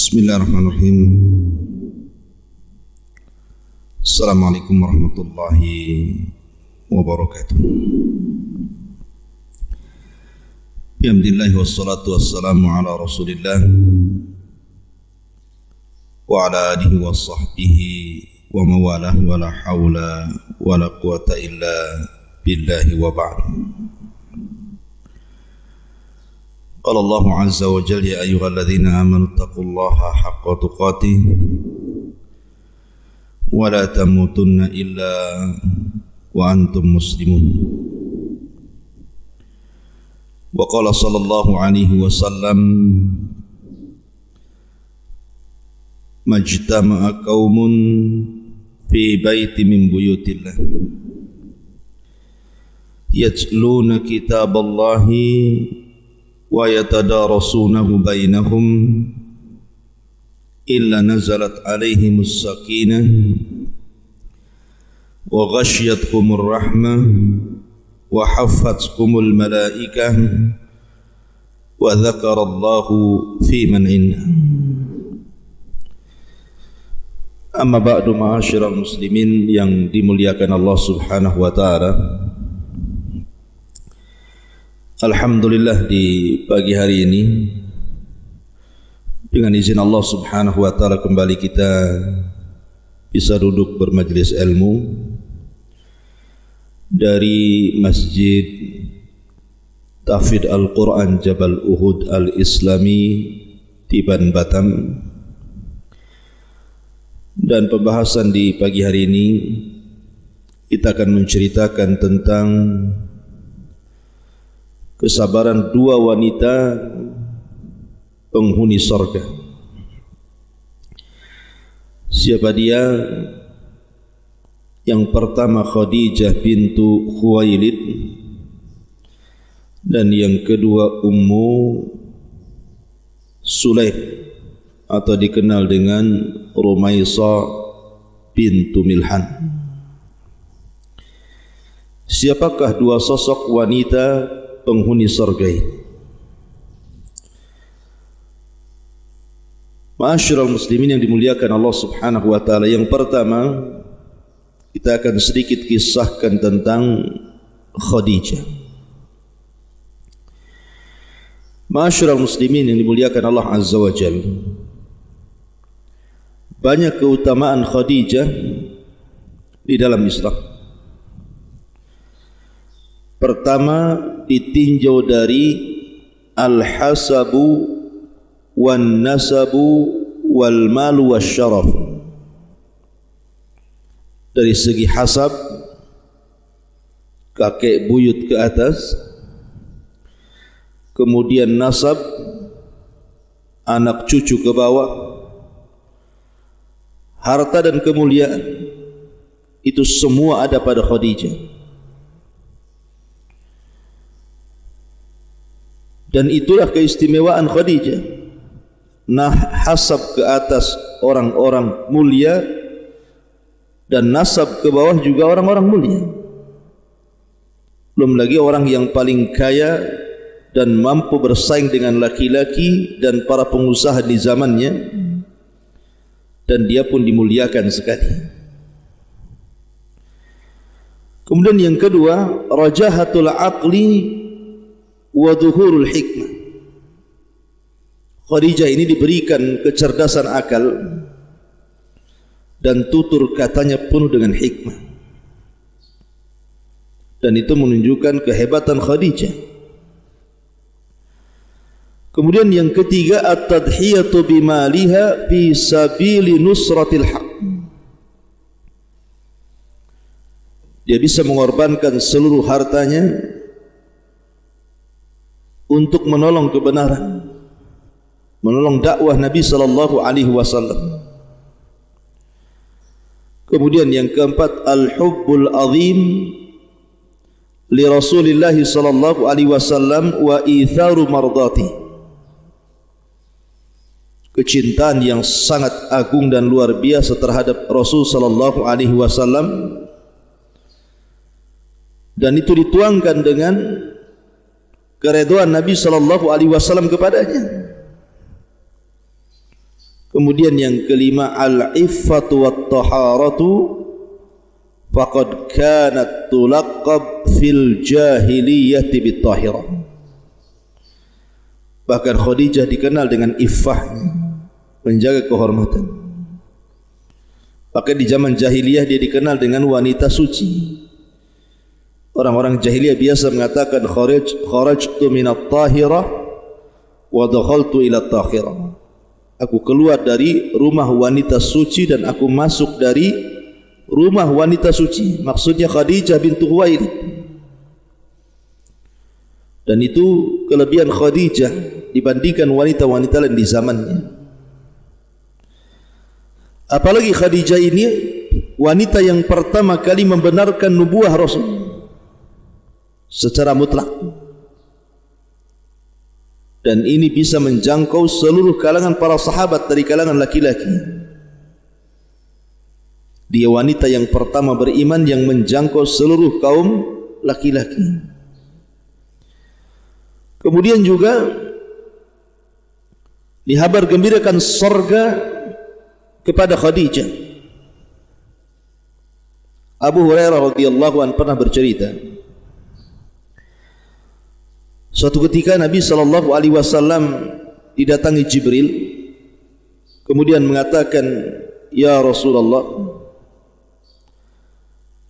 Bismillahirrahmanirrahim. Assalamualaikum warahmatullahi wabarakatuh. Alhamdulillah wassalatu wassalamu ala Rasulillah wa ala alihi wa sahbihi wa mawalah wa la hawla wa la quwata illa billahi wa ba'd. قال الله عز وجل يا أيها الذين آمنوا اتقوا الله حق تقاته ولا تموتن إلا وأنتم مسلمون. وقال صلى الله عليه وسلم ما اجتمع قوم في بيت من بيوت الله يتلون كتاب الله ويتدارسونه بينهم إلا نزلت عليهم السكينة وغشيتهم الرحمة وحفتهم الملائكة وذكر الله في من عنده. Amma ba'du, ma'asyiral muslimin yang dimuliakan Allah Subhanahu wa taala. Alhamdulillah, di pagi hari ini dengan izin Allah Subhanahu wa taala kembali kita bisa duduk bermajlis ilmu dari Masjid Tahfidz Al-Quran Jabal Uhud Al-Islami Tiban Batam. Dan pembahasan di pagi hari ini kita akan menceritakan tentang kesabaran dua wanita penghuni surga. Siapa dia? Yang pertama Khadijah bintu Khuwailid, dan yang kedua Ummu Sulaim atau dikenal dengan Rumaisah bintu Milhan. Siapakah dua sosok wanita penghuni surga ini? Ma'asyiral muslimin yang dimuliakan Allah Subhanahu wa taala, yang pertama kita akan sedikit kisahkan tentang Khadijah. Ma'asyiral muslimin yang dimuliakan Allah Azza wa Jalla, banyak keutamaan Khadijah di dalam Islam. Pertama, ditinjau dari al-hasabu wan nasabu wal malu wasyaraf. Dari segi hasab, kakek buyut ke atas, kemudian nasab, anak cucu ke bawah, harta dan kemuliaan, itu semua ada pada Khadijah. Dan itulah keistimewaan Khadijah. Nah, hasab ke atas orang-orang mulia, dan nasab ke bawah juga orang-orang mulia. Belum lagi orang yang paling kaya dan mampu bersaing dengan laki-laki dan para pengusaha di zamannya, dan dia pun dimuliakan sekali. Kemudian yang kedua, rajahatul aqli wa dhuhurul hikmah. Khadijah ini diberikan kecerdasan akal dan tutur katanya penuh dengan hikmah, dan itu menunjukkan kehebatan Khadijah. Kemudian yang ketiga, at-tadhiyatu bimaliha fi sabili nusratil haq. Dia bisa mengorbankan seluruh hartanya untuk menolong kebenaran, menolong dakwah Nabi sallallahu alaihi wasallam. Kemudian yang keempat, al-hubbul azim li Rasulillah sallallahu alaihi wasallam wa itharu mardati. Kecintaan yang sangat agung dan luar biasa terhadap Rasul sallallahu alaihi wasallam, dan itu dituangkan dengan keridhaan Nabi sallallahu alaihi wasallam kepadanya. Kemudian yang kelima, al-iffatu wat-taharatu faqad kanat tulaqab fil jahiliyati bit-tahirah. Bahkan Khadijah dikenal dengan iffahnya, menjaga kehormatan. Bahkan di zaman jahiliyah dia dikenal dengan wanita suci. Orang-orang jahiliyah biasa mengatakan kharajtu minat tahirah wa dakhaltu ila tahirah. Aku keluar dari rumah wanita suci dan aku masuk dari rumah wanita suci. Maksudnya Khadijah bintu Khuwailid. Dan itu kelebihan Khadijah dibandingkan wanita-wanita lain di zamannya. Apalagi Khadijah ini wanita yang pertama kali membenarkan nubuah Rasul secara mutlak. Dan ini bisa menjangkau seluruh kalangan para sahabat dari kalangan laki-laki. Dia wanita yang pertama beriman yang menjangkau seluruh kaum laki-laki. Kemudian juga dihabar gembirakan surga kepada Khadijah. Abu Hurairah radhiyallahu anhu pernah bercerita, suatu ketika Nabi SAW didatangi Jibril, kemudian mengatakan, ya Rasulullah,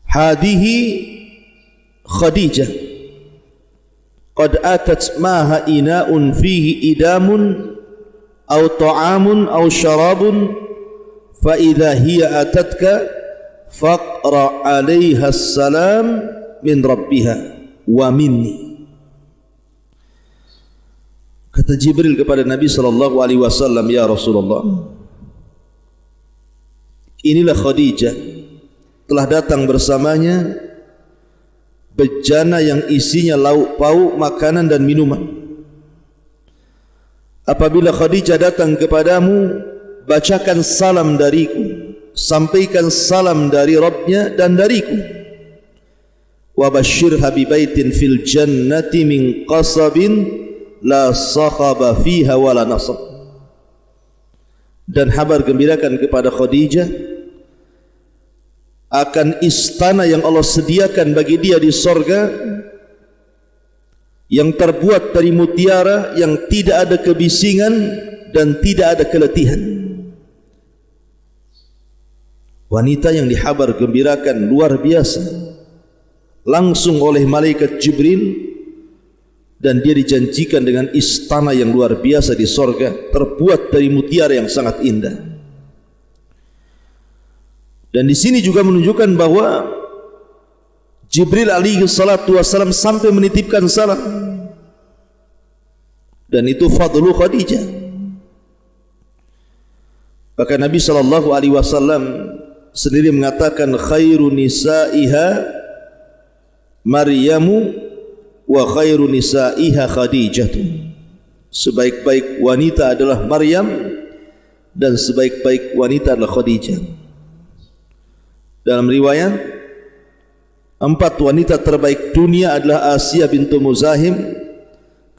hadihi Khadijah, qad atat maha ina'un fihi idamun, au ta'amun, au syarabun, fa idha hiya atatka, faqra alaiha salam min rabbiha wa minni. Kata Jibril kepada Nabi SAW, ya Rasulullah, inilah Khadijah, telah datang bersamanya bejana yang isinya lauk pauk, makanan dan minuman. Apabila Khadijah datang kepadamu, bacakan salam dariku, sampaikan salam dari Rabbnya dan dariku. Wa basyirha bi baitin fil jannati min qasabin la sakhaba fiha wala nasab. Dan habar gembirakan kepada Khadijah akan istana yang Allah sediakan bagi dia di sorga, yang terbuat dari mutiara, yang tidak ada kebisingan dan tidak ada keletihan. Wanita yang dihabar gembirakan luar biasa langsung oleh malaikat Jibril, dan dia dijanjikan dengan istana yang luar biasa di sorga, terbuat dari mutiara yang sangat indah. Dan di sini juga menunjukkan bahwa Jibril alaihi salatu wasallam sampai menitipkan salam, dan itu fadlu Khadijah. Bahkan Nabi SAW sendiri mengatakan, khairu nisaiha Maryamu wa khairu nisaiha Khadijah. Sebaik-baik wanita adalah Maryam dan sebaik-baik wanita adalah Khadijah. Dalam riwayat, 4 wanita terbaik dunia adalah Asia bintu Muzahim,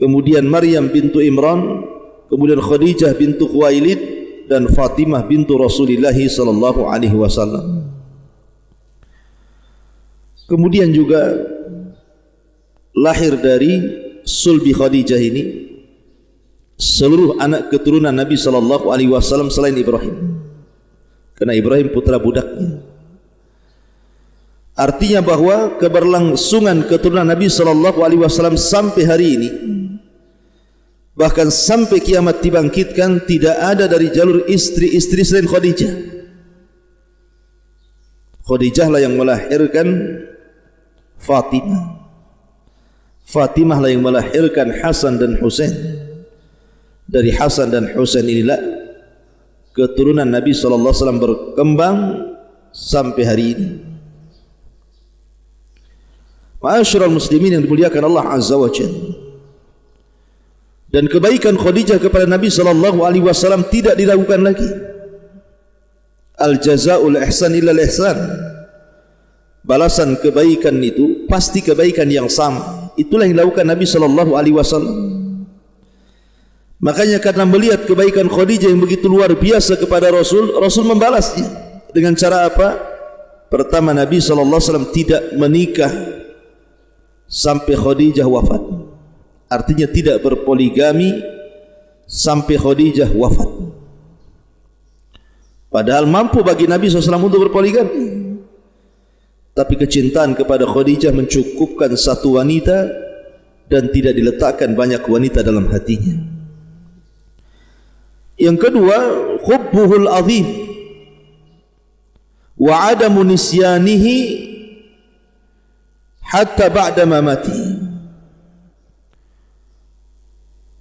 kemudian Maryam bintu Imran, kemudian Khadijah bintu Khuwailid, dan Fatimah bintu Rasulullah sallallahu alaihi wasallam. Kemudian juga lahir dari sulbi Khadijah ini seluruh anak keturunan Nabi SAW selain Ibrahim, karena Ibrahim putra budaknya. Artinya bahwa keberlangsungan keturunan Nabi SAW sampai hari ini, bahkan sampai kiamat dibangkitkan, tidak ada dari jalur istri-istri selain Khadijah. Khadijah lah yang melahirkan Fatimah. Fatimah lah yang melahirkan Hasan dan Husain. Dari Hasan dan Husain inilah keturunan Nabi SAW berkembang sampai hari ini. Ma'asyiral muslimin yang dimuliakan Allah Azza wa Jalla. Dan kebaikan Khadijah kepada Nabi SAW tidak diragukan lagi. Al jazaa'ul ihsan illa al ihsan. Balasan kebaikan itu pasti kebaikan yang sama. Itulah yang dilakukan Nabi SAW. Makanya karena melihat kebaikan Khadijah yang begitu luar biasa kepada Rasul, Rasul membalasnya dengan cara apa? Pertama, Nabi SAW tidak menikah sampai Khadijah wafat. Artinya tidak berpoligami sampai Khadijah wafat. Padahal mampu bagi Nabi SAW untuk berpoligami, tapi kecintaan kepada Khadijah mencukupkan satu wanita dan tidak diletakkan banyak wanita dalam hatinya. Yang kedua, hubbuhul azim wa adamu nisyanihi hatta ba'da mamati.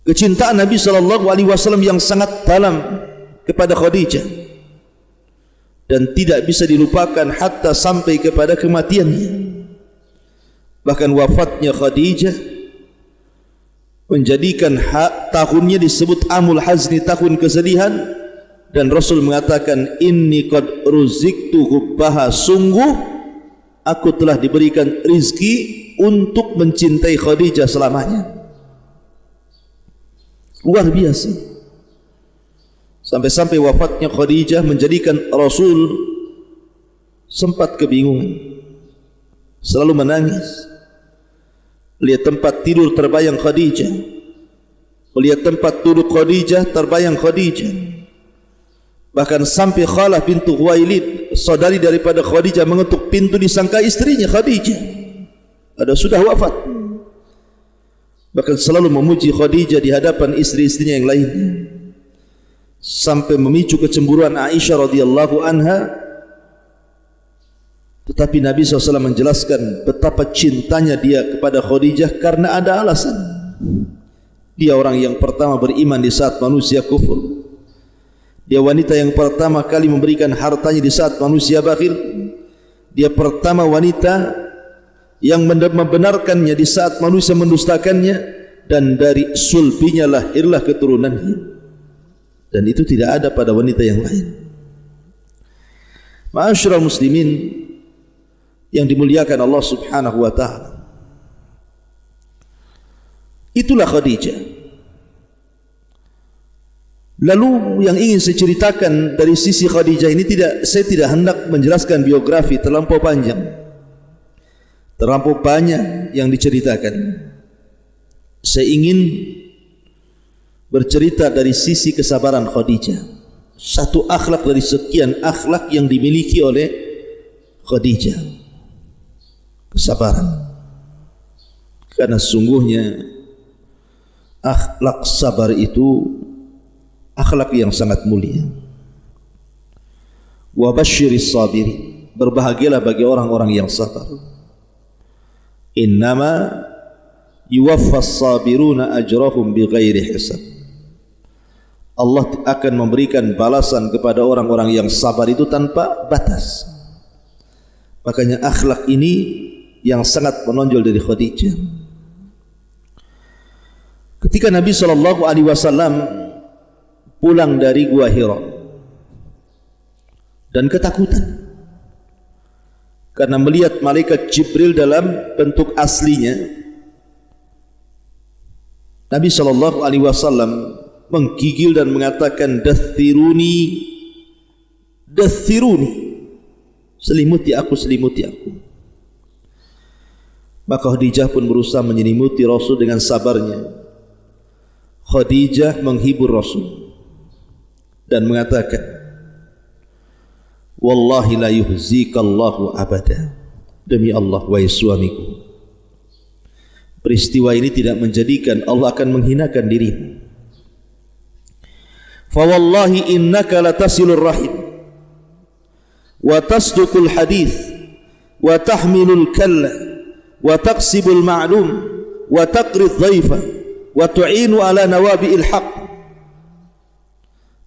Kecintaan Nabi SAW yang sangat dalam kepada Khadijah dan tidak bisa dilupakan hatta sampai kepada kematiannya. Bahkan wafatnya Khadijah menjadikan tahunnya disebut Amul Hazni, tahun kesedihan, dan Rasul mengatakan inni qad ruziktu hubbaha, sungguh aku telah diberikan rizki untuk mencintai Khadijah selamanya. Luar biasa. Sampai-sampai wafatnya Khadijah menjadikan Rasul sempat kebingungan, selalu menangis. Lihat tempat tidur terbayang Khadijah, lihat tempat duduk Khadijah terbayang Khadijah. Bahkan sampai Khalah bintu Khuwailid, saudari daripada Khadijah, mengetuk pintu disangka istrinya Khadijah, ada sudah wafat. Bahkan selalu memuji Khadijah di hadapan istri-istrinya yang lainnya, sampai memicu kecemburuan Aisyah radhiyallahu anha. Tetapi Nabi SAW menjelaskan betapa cintanya dia kepada Khadijah karena ada alasan. Dia orang yang pertama beriman di saat manusia kufur. Dia wanita yang pertama kali memberikan hartanya di saat manusia bakhil. Dia pertama wanita yang membenarkannya di saat manusia mendustakannya, dan dari sulbinya lahirlah keturunannya. Dan itu tidak ada pada wanita yang lain. Ma'asyiral muslimin yang dimuliakan Allah Subhanahu wa ta'ala, itulah Khadijah. Lalu yang ingin saya ceritakan dari sisi Khadijah ini, saya tidak hendak menjelaskan biografi terlampau panjang, terlampau banyak yang diceritakan. Saya ingin bercerita dari sisi kesabaran Khadijah, satu akhlak dari sekian akhlak yang dimiliki oleh Khadijah. Kesabaran, karena sungguhnya akhlak sabar itu akhlak yang sangat mulia. Wa basyiris sabirin, berbahagialah bagi orang-orang yang sabar. Innama yuwaffas sabiruna ajrahum bighairi hisab. Allah akan memberikan balasan kepada orang-orang yang sabar itu tanpa batas. Makanya akhlak ini yang sangat menonjol dari Khadijah. Ketika Nabi SAW pulang dari Gua Hira dan ketakutan karena melihat malaikat Jibril dalam bentuk aslinya, Nabi SAW menggigil dan mengatakan, dathiruni, selimuti aku, selimuti aku. Maka Khadijah pun berusaha menyelimuti Rasul dengan sabarnya. Khadijah menghibur Rasul dan mengatakan, wallahi la yuhzikallahu abada, demi Allah wahai suamiku, peristiwa ini tidak menjadikan Allah akan menghinakan dirimu. Fa wallahi innaka latasilur rahim wa tasduqul hadith wa tahmilul kalla wa taqsibul ma'lum wa taqrid dhaifa wa tu'inu ala nawabi'il haq.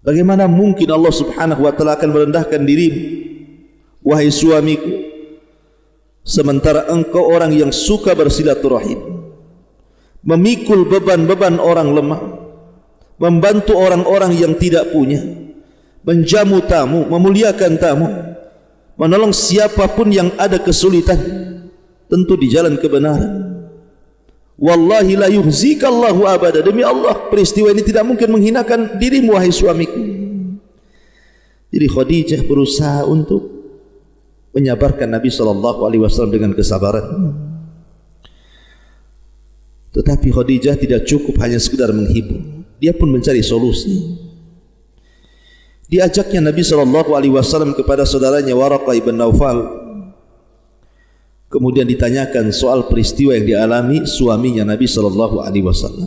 Bagaimana mungkin Allah Subhanahu wa ta'ala akan merendahkan dirimu wahai suamiku, sementara engkau orang yang suka bersilaturahim, memikul beban-beban orang lemah, membantu orang-orang yang tidak punya, menjamu tamu, memuliakan tamu, menolong siapapun yang ada kesulitan, tentu di jalan kebenaran. Wallahi la yuhzikallahu abada. Demi Allah, peristiwa ini tidak mungkin menghinakan dirimu wahai suamiku. Jadi Khadijah berusaha untuk menyabarkan Nabi SAW dengan kesabaran. Tetapi Khadijah tidak cukup hanya sekedar menghibur, dia pun mencari solusi. Diajaknya Nabi SAW kepada saudaranya Waraqah ibn Naufal. Kemudian ditanyakan soal peristiwa yang dialami suaminya Nabi SAW.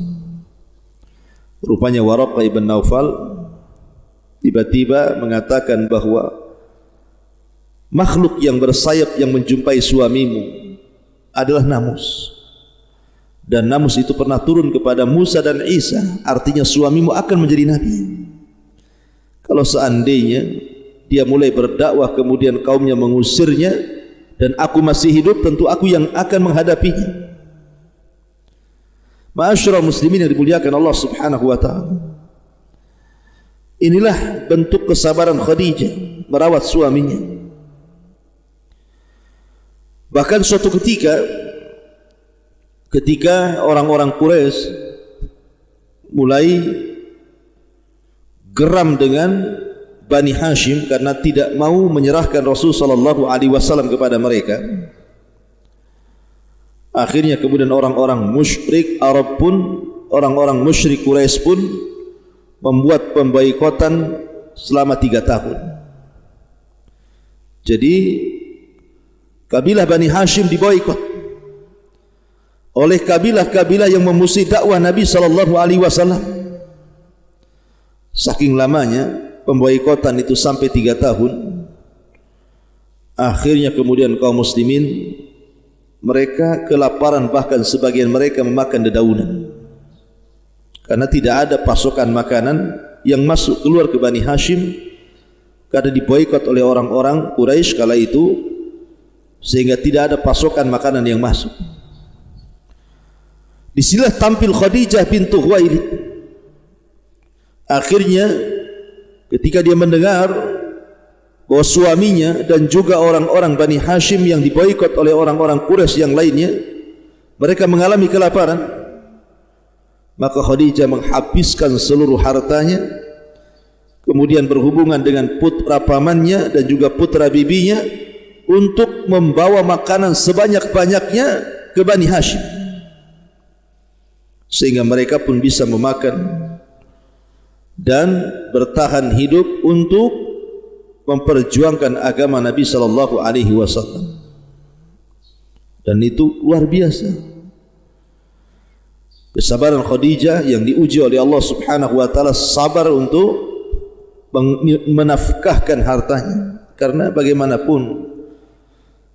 Rupanya Waraqah ibn Naufal tiba-tiba mengatakan bahwa makhluk yang bersayap yang menjumpai suamimu adalah namus. Dan namus itu pernah turun kepada Musa dan Isa. Artinya suamimu akan menjadi nabi. Kalau seandainya dia mulai berdakwah kemudian kaumnya mengusirnya dan aku masih hidup, tentu aku yang akan menghadapinya. Ma'asyiral muslimin yang dimuliakan Allah Subhanahu wa taala. Inilah bentuk kesabaran Khadijah merawat suaminya. Bahkan suatu ketika orang-orang Quraisy mulai geram dengan Bani Hashim karena tidak mau menyerahkan Rasul sallallahu alaihi wasallam kepada mereka. Akhirnya kemudian orang-orang musyrik Arab pun, orang-orang musyrik Quraisy pun membuat pemboikotan selama 3 tahun. Jadi kabilah Bani Hashim diboikot oleh kabilah-kabilah yang memusuhi dakwah Nabi sallallahu alaihi wasallam. Saking lamanya pemboikotan itu sampai 3 tahun. Akhirnya kemudian kaum muslimin mereka kelaparan, bahkan sebagian mereka memakan dedaunan karena tidak ada pasokan makanan yang masuk keluar ke Bani Hashim karena diboikot oleh orang-orang Quraisy kala itu, sehingga tidak ada pasokan makanan yang masuk. Disinilah tampil Khadijah bintu Khuwailid. Akhirnya ketika dia mendengar bahwa suaminya dan juga orang-orang Bani Hashim yang diboikot oleh orang-orang Quraisy yang lainnya mereka mengalami kelaparan, maka Khadijah menghabiskan seluruh hartanya, kemudian berhubungan dengan putra pamannya dan juga putra bibinya untuk membawa makanan sebanyak-banyaknya ke Bani Hashim, sehingga mereka pun bisa memakan dan bertahan hidup untuk memperjuangkan agama Nabi sallallahu alaihi wasallam. Dan itu luar biasa kesabaran Khadijah yang diuji oleh Allah Subhanahu wa taala, sabar untuk menafkahkan hartanya. Karena bagaimanapun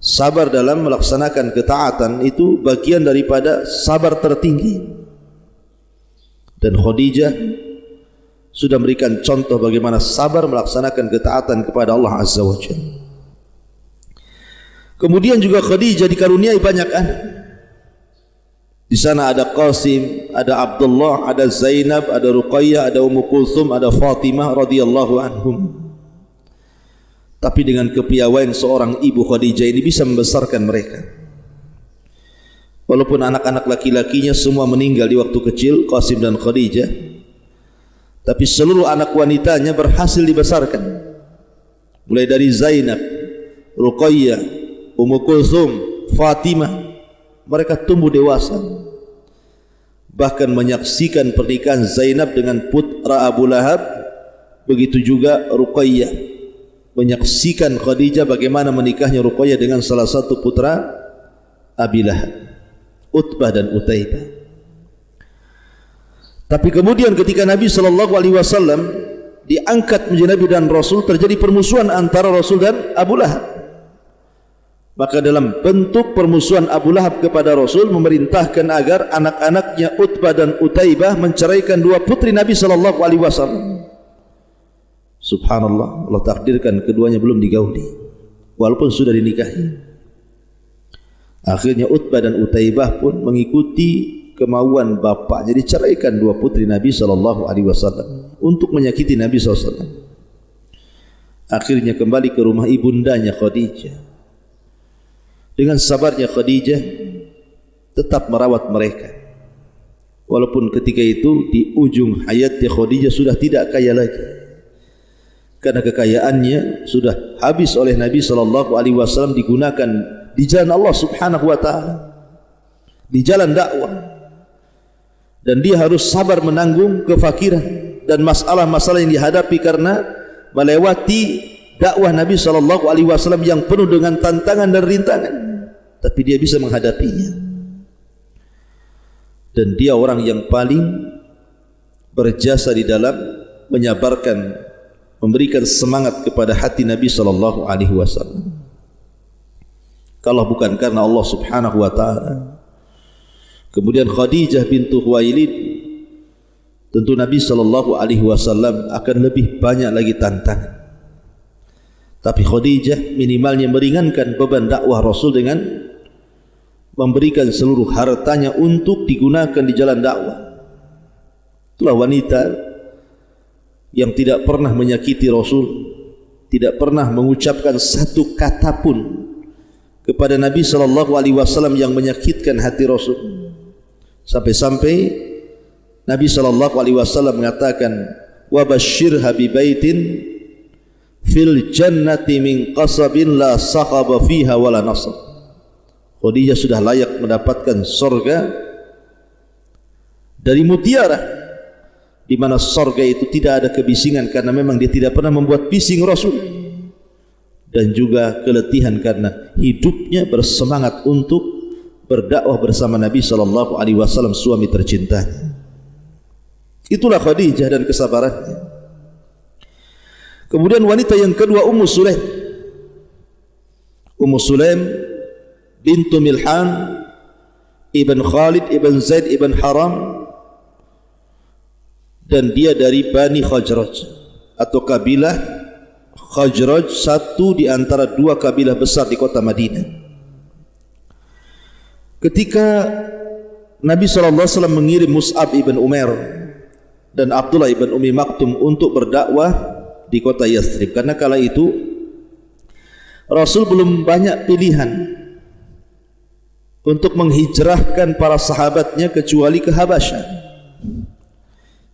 sabar dalam melaksanakan ketaatan itu bagian daripada sabar tertinggi. Dan Khadijah sudah memberikan contoh bagaimana sabar melaksanakan ketaatan kepada Allah Azza wa Jalla. Kemudian juga Khadijah dikaruniai banyak anak. Di sana ada Qasim, ada Abdullah, ada Zainab, ada Ruqayyah, ada Ummu Kulthum, ada Fatimah radhiyallahu anhum. Tapi dengan kepiawaian seorang ibu, Khadijah ini bisa membesarkan mereka. Walaupun anak-anak laki-lakinya semua meninggal di waktu kecil, Qasim dan Khadijah, tapi seluruh anak wanitanya berhasil dibesarkan. Mulai dari Zainab, Ruqayyah, Ummu Kulthum, Fatimah, mereka tumbuh dewasa. Bahkan menyaksikan pernikahan Zainab dengan putra Abu Lahab, begitu juga Ruqayyah menyaksikan Khadijah bagaimana menikahnya Ruqayyah dengan salah satu putra Abi Lahab, Utbah dan Utaibah. Tapi kemudian ketika Nabi SAW diangkat menjadi Nabi dan Rasul, terjadi permusuhan antara Rasul dan Abu Lahab. Maka dalam bentuk permusuhan Abu Lahab kepada Rasul, memerintahkan agar anak-anaknya Utbah dan Utaibah menceraikan 2 putri Nabi SAW. Subhanallah, Allah takdirkan keduanya belum digauli walaupun sudah dinikahi. Akhirnya Utbah dan Utaibah pun mengikuti kemauan bapaknya, diceraikan 2 putri Nabi SAW untuk menyakiti Nabi SAW. Akhirnya kembali ke rumah ibundanya Khadijah. Dengan sabarnya Khadijah tetap merawat mereka. Walaupun ketika itu di ujung hayatnya Khadijah sudah tidak kaya lagi, karena kekayaannya sudah habis oleh Nabi SAW digunakan di jalan Allah Subhanahu wa Ta'ala, di jalan dakwah, dan dia harus sabar menanggung kefakiran dan masalah-masalah yang dihadapi karena melewati dakwah Nabi SAW yang penuh dengan tantangan dan rintangan, tapi dia bisa menghadapinya. Dan dia orang yang paling berjasa di dalam menyabarkan, memberikan semangat kepada hati Nabi SAW. Kalau bukan karena Allah Subhanahu wa Ta'ala. Kemudian Khadijah bintu Khuwailid, tentu Nabi SAW akan lebih banyak lagi tantangan. Tapi Khadijah minimalnya meringankan beban dakwah Rasul dengan memberikan seluruh hartanya untuk digunakan di jalan dakwah. Itulah wanita yang tidak pernah menyakiti Rasul, tidak pernah mengucapkan satu kata pun kepada Nabi SAW yang menyakitkan hati Rasul. Sampai-sampai Nabi SAW mengatakan, wa basyirha bi baitin fil jannati min qasabin la sakhaba fiha wala nasab. Khadijah sudah layak mendapatkan surga dari mutiara, di mana surga itu tidak ada kebisingan karena memang dia tidak pernah membuat bising Rasul, dan juga keletihan karena hidupnya bersemangat untuk berdakwah bersama Nabi SAW, suami tercintanya. Itulah Khadijah dan kesabarannya. Kemudian wanita yang kedua, Ummu Sulaim. Ummu Sulaim bintu Milhan ibn Khalid ibn Zaid ibn Haram, dan dia dari Bani Khajraj atau kabilah Khajraj, satu di antara dua kabilah besar di kota Madinah. Ketika Nabi SAW mengirim Mus'ab ibn Umair dan Abdullah ibn Ummi Maktum untuk berdakwah di kota Yathrib, karena kala itu Rasul belum banyak pilihan untuk menghijrahkan para sahabatnya kecuali ke Habasyah.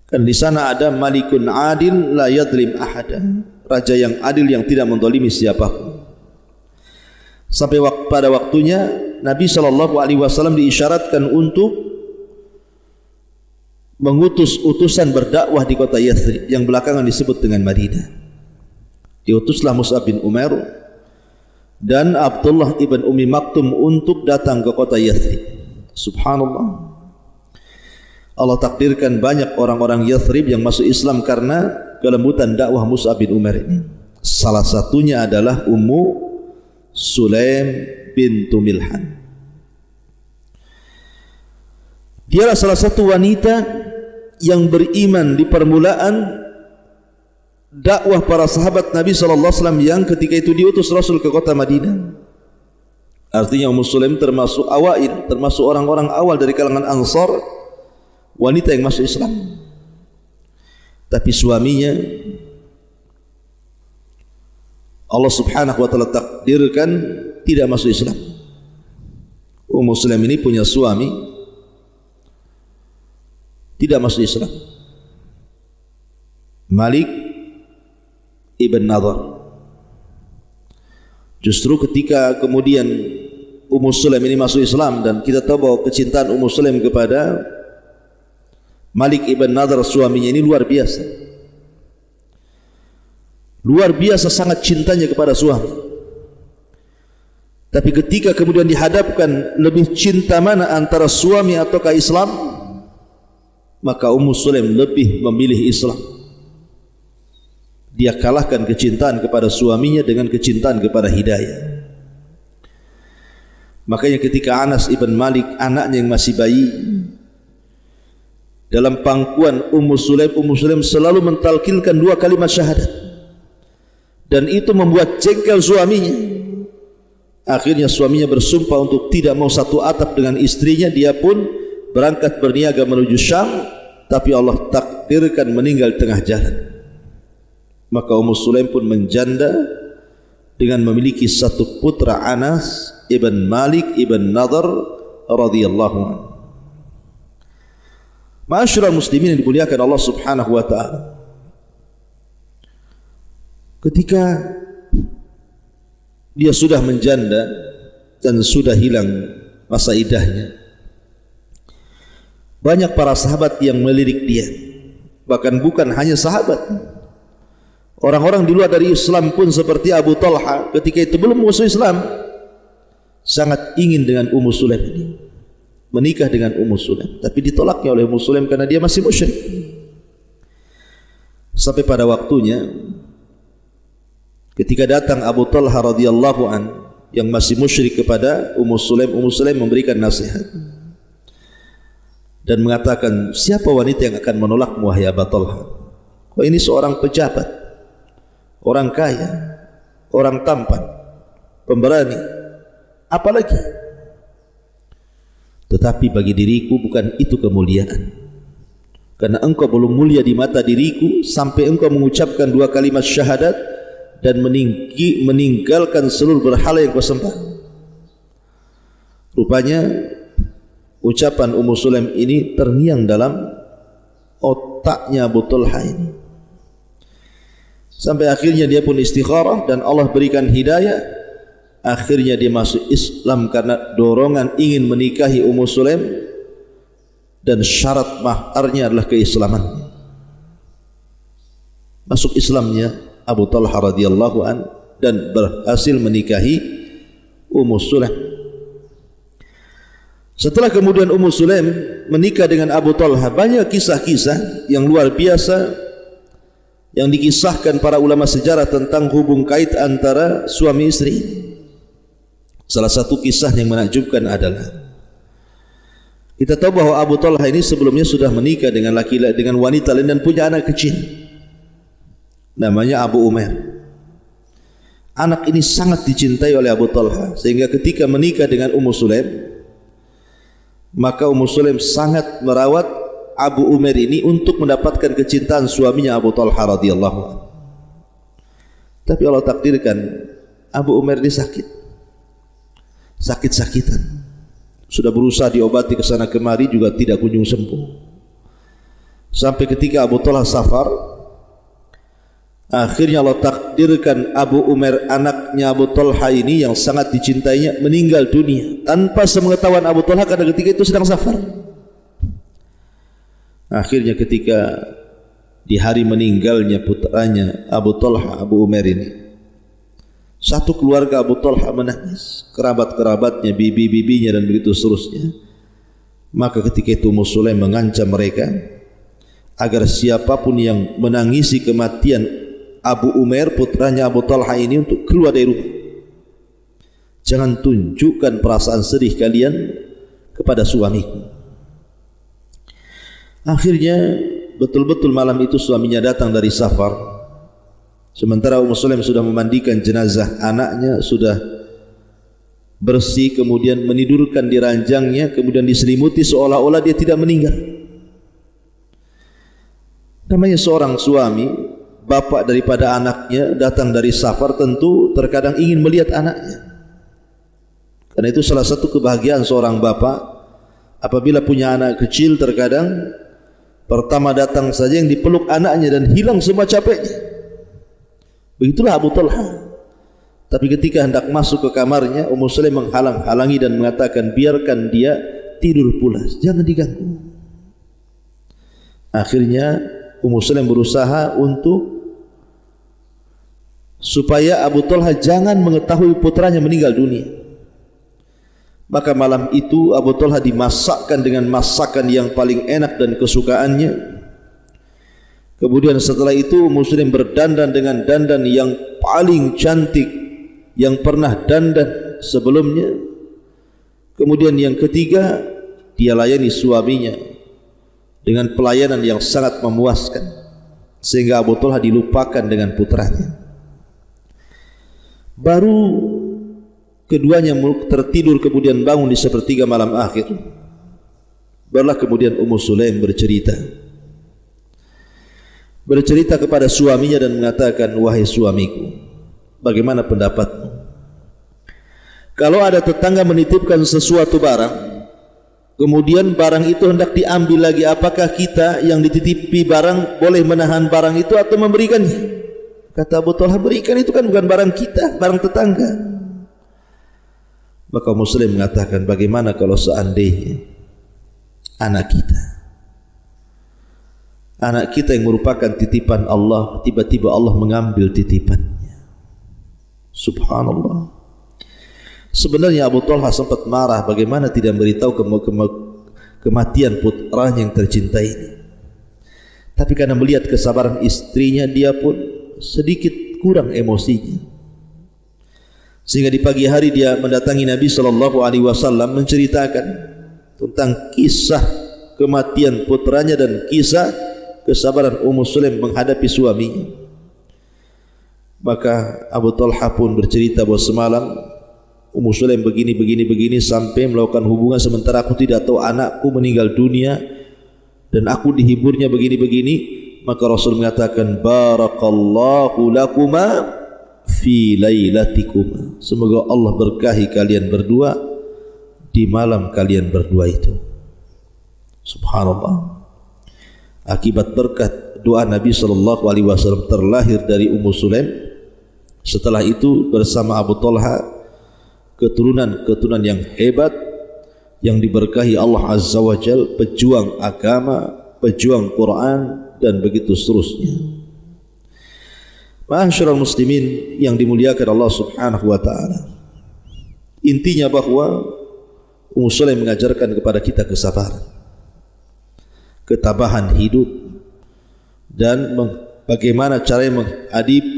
Kan di sana ada Malikun Adil la yadlim ahada, raja yang adil yang tidak mendolimi siapapun. Sampai pada waktunya Nabi SAW diisyaratkan untuk mengutus utusan berdakwah di kota Yathrib yang belakangan disebut dengan Madinah. Diutuslah Mus'ab bin Umair dan Abdullah ibn Ummi Maktum untuk datang ke kota Yathrib. Subhanallah, Allah takdirkan banyak orang-orang Yathrib yang masuk Islam karena kelembutan dakwah Mus'ab bin Umair ini. Salah satunya adalah Ummu Sulaim bintu Milhan. Dialah salah satu wanita yang beriman di permulaan dakwah para sahabat Nabi SAW yang ketika itu diutus Rasul ke kota Madinah. Artinya Ummu Sulaim termasuk awail, termasuk orang-orang awal dari kalangan Ansar, wanita yang masuk Islam. Tapi suaminya Allah Subhanahu wa Ta'ala takdirkan tidak masuk Islam. Ummu Sulaim ini punya suami tidak masuk Islam, Malik ibn Nadhr. Justru ketika kemudian Ummu Sulaim ini masuk Islam, dan kita tahu bahwa kecintaan Ummu Sulaim kepada Malik ibn Nadhr suaminya ini luar biasa. Luar biasa sangat cintanya kepada suami. Tapi ketika kemudian dihadapkan lebih cinta mana antara suami ataukah Islam, maka Ummu Sulaim lebih memilih Islam. Dia kalahkan kecintaan kepada suaminya dengan kecintaan kepada hidayah. Makanya ketika Anas ibn Malik, anaknya yang masih bayi, dalam pangkuan Ummu Sulaim selalu mentalkinkan 2 kalimat syahadat, dan itu membuat jengkel suaminya. Akhirnya suaminya bersumpah untuk tidak mau satu atap dengan istrinya. Dia pun berangkat berniaga menuju Syam, tapi Allah takdirkan meninggal tengah jalan. Maka Ummu Sulaim pun menjanda dengan memiliki satu putra, Anas ibn Malik ibn Nadhr radhiyallahu anhu. Ma'asyiral muslimin yang dimuliakan Allah Subhanahu wa taala, ketika dia sudah menjanda dan sudah hilang masa idahnya, banyak para sahabat yang melirik dia. Bahkan bukan hanya sahabat, orang-orang di luar dari Islam pun seperti Abu Talha ketika itu belum masuk Islam, sangat ingin dengan Ummu Sulaim ini, menikah dengan Ummu Sulaim, tapi ditolaknya oleh Ummu Sulaim karena dia masih musyrik. Sampai pada waktunya ketika datang Abu Talha radhiyallahu an yang masih musyrik kepada Ummu Sulaim memberikan nasihat dan mengatakan, siapa wanita yang akan menolakmu wahai Abu Talha? Oh, ini seorang pejabat, orang kaya, orang tampan, pemberani, apalagi. Tetapi bagi diriku bukan itu kemuliaan, karena engkau belum mulia di mata diriku sampai engkau mengucapkan 2 kalimat syahadat dan meninggalkan seluruh berhala yang kau sembah. Rupanya ucapan Ummu Sulaim ini terngiang dalam otaknya Abu Talha ini, sampai akhirnya dia pun istikharah dan Allah berikan hidayah. Akhirnya dia masuk Islam karena dorongan ingin menikahi Ummu Sulaim, dan syarat maharnya adalah keislaman. Masuk Islamnya Abu Talha radhiyallahu an dan berhasil menikahi Ummu Sulaim. Setelah kemudian Ummu Sulaim menikah dengan Abu Talha, banyak kisah-kisah yang luar biasa yang dikisahkan para ulama sejarah tentang hubung kait antara suami istri. Salah satu kisah yang menakjubkan adalah, kita tahu bahwa Abu Talha ini sebelumnya sudah menikah dengan wanita lain dan punya anak kecil namanya Abu Umair. Anak ini sangat dicintai oleh Abu Talha sehingga ketika menikah dengan Ummu Sulaim, maka Ummu Sulaim sangat merawat Abu Umair ini untuk mendapatkan kecintaan suaminya Abu Talha radhiyallahu anhu. Tapi Allah takdirkan Abu Umair ini sakit-sakitan. Sudah berusaha diobati ke sana kemari juga tidak kunjung sembuh. Sampai ketika Abu Talha safar, akhirnya Allah takdirkan Abu Umair, anaknya Abu Talha ini yang sangat dicintainya, meninggal dunia tanpa sepengetahuan Abu Talha karena ketika itu sedang safar. Akhirnya ketika di hari meninggalnya putranya Abu Talha, Abu Umair ini, satu keluarga Abu Talha menangis, kerabat-kerabatnya, bibi-bibinya dan begitu seterusnya. Maka ketika itu Ummu Sulaim mengancam mereka agar siapapun yang menangisi kematian Abu Umair putranya Abu Talha ini untuk keluar dari rumah. Jangan tunjukkan perasaan sedih kalian kepada suamiku. Akhirnya betul-betul malam itu suaminya datang dari safar. Sementara Ummu Sulaim sudah memandikan jenazah anaknya, sudah bersih, kemudian menidurkan di ranjangnya, kemudian diselimuti seolah-olah dia tidak meninggal. Namanya seorang suami, bapak daripada anaknya datang dari safar, tentu terkadang ingin melihat anaknya. Karena itu salah satu kebahagiaan seorang bapak apabila punya anak kecil, terkadang pertama datang saja yang dipeluk anaknya dan hilang semua capeknya. Begitulah Abu Talha. Tapi ketika hendak masuk ke kamarnya, Ummu Sulaim menghalang-halangi dan mengatakan, biarkan dia tidur pulas, jangan diganggu. Akhirnya Ummu Sulaim berusaha supaya Abu Talha jangan mengetahui putranya meninggal dunia. Maka malam itu Abu Talha dimasakkan dengan masakan yang paling enak dan kesukaannya. Kemudian setelah itu Ummu Sulaim berdandan dengan dandan yang paling cantik yang pernah dandan sebelumnya. Kemudian yang ketiga, dia layani suaminya dengan pelayanan yang sangat memuaskan sehingga Abu Talha dilupakan dengan putranya. Baru keduanya tertidur kemudian bangun di sepertiga malam akhir. Barulah kemudian Ummu Sulaim bercerita kepada suaminya dan mengatakan, wahai suamiku, bagaimana pendapatmu? Kalau ada tetangga menitipkan sesuatu barang kemudian barang itu hendak diambil lagi, apakah kita yang dititipi barang boleh menahan barang itu atau memberikannya? Kata Abu Talha, berikan, itu kan bukan barang kita, barang tetangga. Maka Muslim mengatakan, bagaimana kalau seandainya anak kita yang merupakan titipan Allah, tiba-tiba Allah mengambil titipannya. Subhanallah. Sebenarnya Abu Talha sempat marah, bagaimana tidak memberitahu kematian putranya yang tercinta ini. Tapi karena melihat kesabaran istrinya, dia pun sedikit kurang emosinya, sehingga di pagi hari dia mendatangi Nabi SAW menceritakan tentang kisah kematian putranya dan kisah kesabaran Ummu Sulaim menghadapi suaminya. Maka Abu Talha pun bercerita bahwa semalam Ummu Sulaim begini sampai melakukan hubungan sementara aku tidak tahu anakku meninggal dunia dan aku dihiburnya begini. Maka Rasul mengatakan, barakallahu lakuma fi lailatikuma, semoga Allah berkahi kalian berdua di malam kalian berdua itu. Subhanallah. Akibat berkat doa Nabi SAW terlahir dari Ummu Sulaim. Setelah itu bersama Abu Talha keturunan yang hebat, yang diberkahi Allah Azza wa Jal, pejuang agama, pejuang Quran, dan begitu seterusnya. Ma'asyiral muslimin yang dimuliakan Allah Subhanahu wa taala. Intinya bahwa Ummu Sulaim mengajarkan kepada kita kesabaran, ketabahan hidup, dan bagaimana cara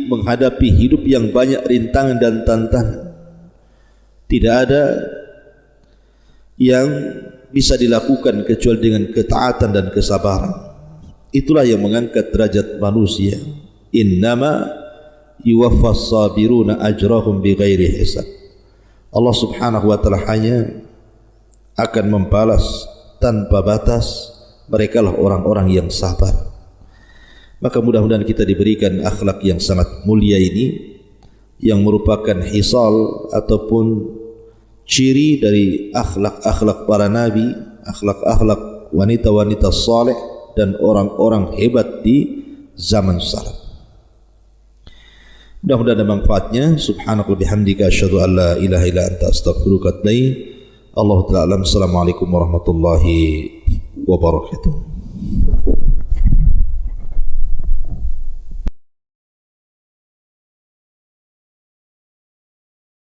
menghadapi hidup yang banyak rintangan dan tantangan. Tidak ada yang bisa dilakukan kecuali dengan ketaatan dan kesabaran. Itulah yang mengangkat derajat manusia. Innama yuwaffas sabiruna ajrahum bighairi hisab. Allah Subhanahu wa taala hanya akan membalas tanpa batas merekalah orang-orang yang sabar. Maka mudah-mudahan kita diberikan akhlak yang sangat mulia ini, yang merupakan hisal ataupun ciri dari akhlak-akhlak para nabi, akhlak-akhlak wanita-wanita saleh dan orang-orang hebat di zaman salaf. Mudah-mudahan ada manfaatnya. Subhanaka bihamdika asyhadu an la ilaha illa anta astaghfiruka wa atubu ilaik. Allahu ta'ala. Assalamualaikum warahmatullahi wabarakatuh.